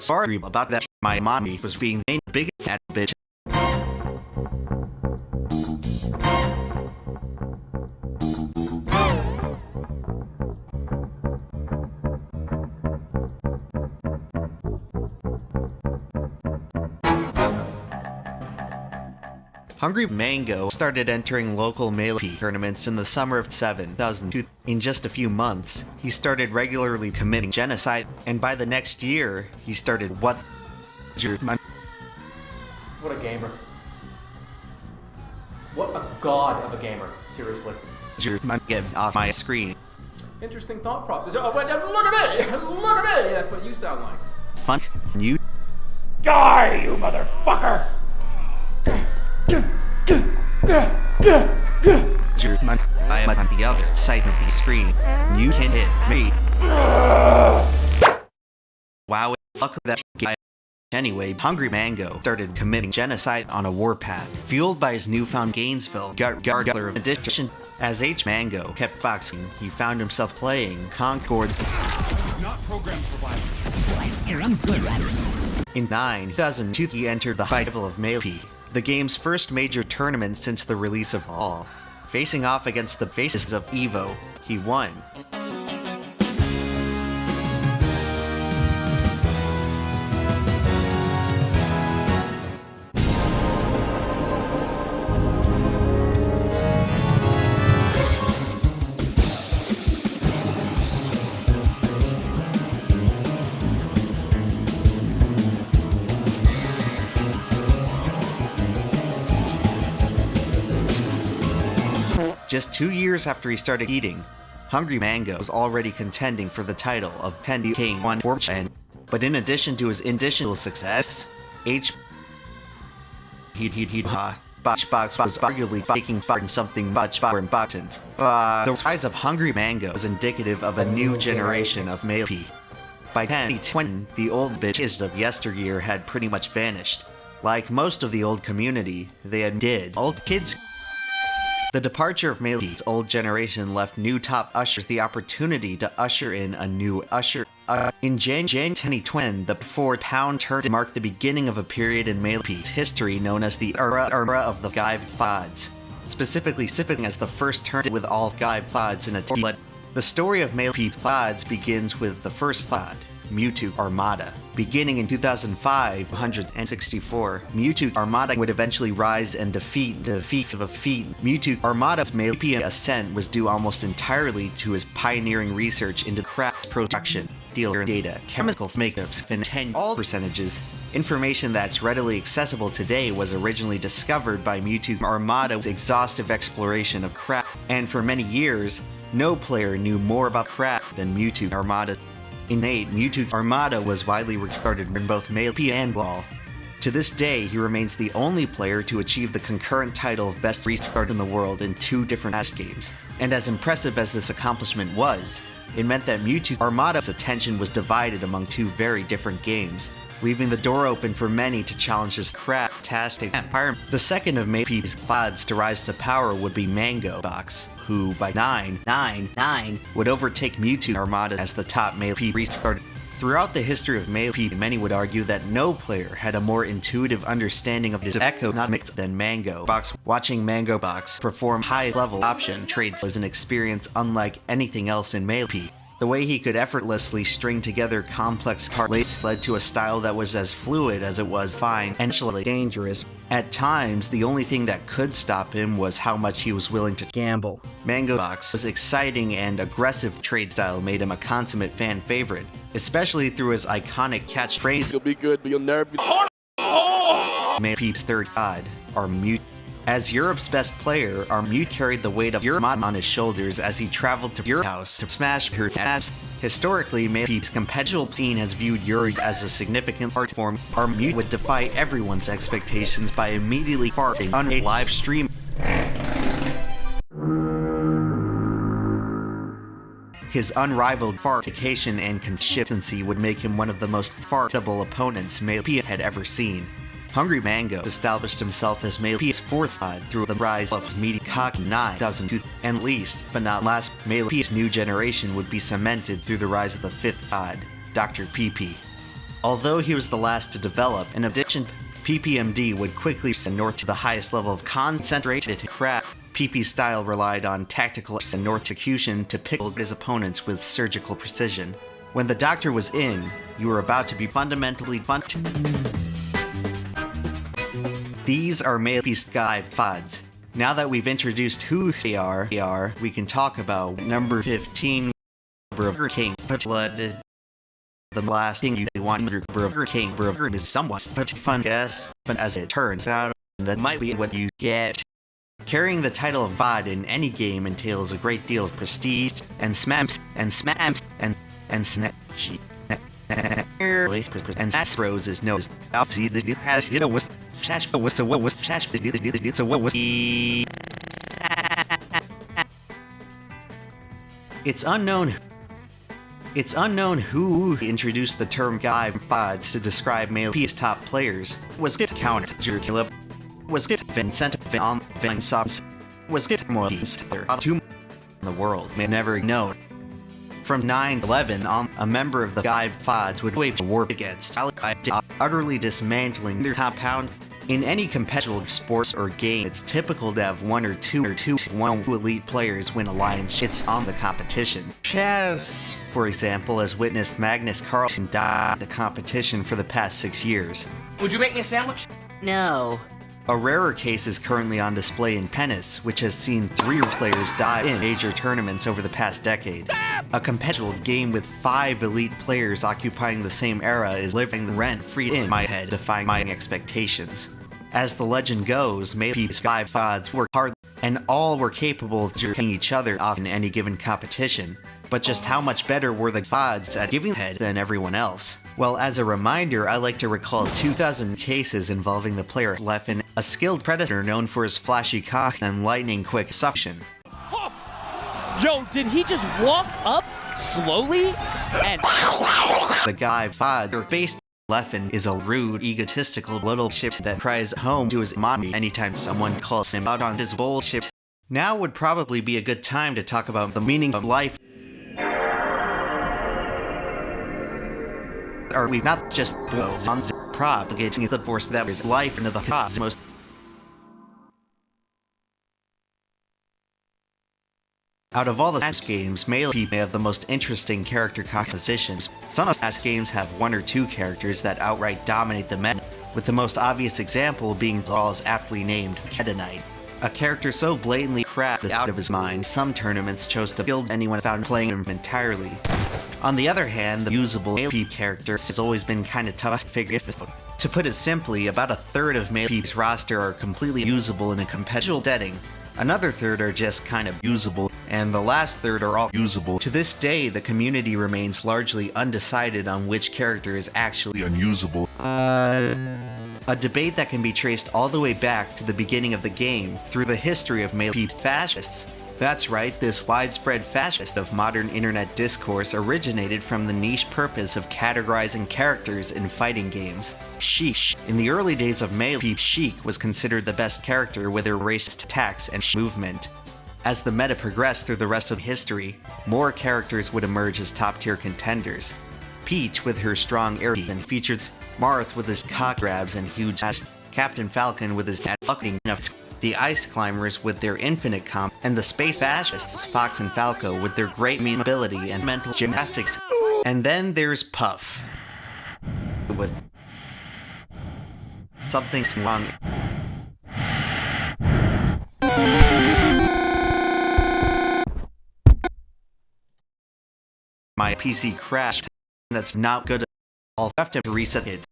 Sorry about that. My mommy was being a big fat bitch. HungryMang0 started entering local Malepee tournaments in the summer of 2002. In just a few months, he started regularly committing genocide, and by the next year, he started What a gamer. What a god of a gamer, seriously. Get off my screen. Interesting thought process. Oh, but look at me! Look at me! That's what you sound like. Fun, you Die, you motherfucker! I am on the other side of the screen. You can hit me. Wow, fuck that guy. Anyway, HungryMang0 started committing genocide on a warpath, fueled by his newfound Gainesville Gargler of addiction. As HungryMang0 kept boxing, he found himself playing Concord. Not programmed for violence. Here, I'm good at it. In 2002, he entered the high level of Malepee, the game's first major tournament since the release of All. Facing off against the faces of EVO, he won. Just 2 years after he started eating, HungryMang0 was already contending for the title of 10 King 1 Fortune. But in addition to his initial success, Box was arguably taking part in something much more important. The rise of HungryMang0 was indicative of a new generation of Malepee. By 2020, the old bitches of yesteryear had pretty much vanished. Like most of the old community, they had old kids. The departure of Malepee's old generation left new top ushers the opportunity to usher in a new usher. In January 2020, the 4-pound turn marked the beginning of a period in Malepee's history known as the Ara-Ara of the Give Fods, specifically as the first turn with all Give Fods in a team. The story of Malepee's Fods begins with the first Fod, Mewtwo Armada. Beginning in 2564, Mewtwo Armada would eventually rise and defeat Mewtwo Armada's Malepee ascent was due almost entirely to his pioneering research into craft production, dealer data, chemical makeups, and 10 all percentages. Information that's readily accessible today was originally discovered by Mewtwo Armada's exhaustive exploration of craft, and for many years, no player knew more about craft than Mewtwo Armada. Innate, Mewtwo Armada was widely regarded in both Malepee and LoL. To this day, he remains the only player to achieve the concurrent title of best restart in the world in 2 different games. And as impressive as this accomplishment was, it meant that Mewtwo Armada's attention was divided among 2 very different games, leaving the door open for many to challenge his craft-tastic empire. The second of Malepee's Fods to rise to power would be Mango, who by 999 would overtake Mewtwo Armada as the top Malepee restart. Throughout the history of Malepee, many would argue that no player had a more intuitive understanding of his economics than Mango. Watching Mango perform high-level option trades was an experience unlike anything else in Malepee. The way he could effortlessly string together complex cards led to a style that was as fluid as it was fine and dangerous. At times, the only thing that could stop him was how much he was willing to gamble. Mango's exciting and aggressive trade style made him a consummate fan favorite, especially through his iconic catchphrase, "You'll be good, but you'll never be..." Malepee's third Fod, Armew. As Europe's best player, Armew carried the weight of Europe on his shoulders as he traveled to your house to smash her ass. Historically, Malepee's competitive scene has viewed Europe as a significant art form. Armew would defy everyone's expectations by immediately farting on a live stream. His unrivaled fartication and consistency would make him one of the most fartable opponents Malepee had ever seen. HungryMang0 established himself as Malepee's 4th Fod through the rise of his meaty cock in 2002, and least, but not last, Malepee's new generation would be cemented through the rise of the 5th Fod, Dr. PeePee. Although he was the last to develop, in addition, PPMD would quickly send north to the highest level of concentrated craft. PeePee style relied on tactical and execution to pickle his opponents with surgical precision. When the doctor was in, you were about to be fundamentally These are Malepee's Give Fods. Now that we've introduced who they are, we can talk about number 15, Burger King. Blood. The last thing you want Burger King is somewhat fun guess, but as it turns out, that might be what you get. Carrying the title of VOD in any game entails a great deal of prestige and smams and snap. And Astros is known as Alfie the has was Shash was so what was Shash so what was It's unknown who introduced the term Give Fods to describe Malepee's top players. Was it Count Jerkilip? Was it Vincent Van Sobs? Was it Moise? Two in the world may never known. From 9/11 on, a member of the Give Fods would wage war against Al-Qaeda, utterly dismantling their compound. In any competitive sports or game, it's typical to have one or two elite players win alliances on the competition. Chess, for example, has witnessed Magnus Carlsen dominate the competition for the past 6 years. Would you make me a sandwich? No. A rarer case is currently on display in tennis, which has seen 3 players die in major tournaments over the past decade. A competitive game with 5 elite players occupying the same era is living rent-free in my head, defying my expectations. As the legend goes, Malepee's Give Fods worked hard, and all were capable of jerking each other off in any given competition. But just how much better were the Fods at giving head than everyone else? Well, as a reminder, I like to recall 2,000 cases involving the player Leffen, a skilled predator known for his flashy cock and lightning-quick suction. Yo, did he just walk up slowly and... The Give Fods are based Leffen is a rude, egotistical little shit that cries home to his mommy anytime someone calls him out on his bullshit. Now would probably be a good time to talk about the meaning of life. Are we not just bosons propagating the force that is life into the cosmos? Out of all the SAS games, Malepee may have the most interesting character compositions. Some SAS games have 1 or 2 characters that outright dominate the meta, with the most obvious example being Zal's aptly named Kedonite. A character so blatantly crafted out of his mind, some tournaments chose to kill anyone found playing him entirely. On the other hand, the usable Malepee character has always been kinda tough to figure out. To put it simply, about a third of Malepee's roster are completely usable in a competitive setting. Another third are just kind of usable, and the last third are all usable. To this day, the community remains largely undecided on which character is actually unusable. A debate that can be traced all the way back to the beginning of the game, through the history of Malepee's fascists. That's right, this widespread fascist of modern internet discourse originated from the niche purpose of categorizing characters in fighting games. Sheik. In the early days of Malepee, Sheik was considered the best character with her racist attacks and movement. As the meta progressed through the rest of history, more characters would emerge as top-tier contenders. Peach with her strong air and features Marth with his cock grabs and huge ass, Captain Falcon with his fucking nuts, the Ice Climbers with their infinite comp, and the Space Fascists, Fox and Falco, with their great ability and mental gymnastics. And then there's Puff, with something wrong. My PC crashed. That's not good. I'll have to reset it.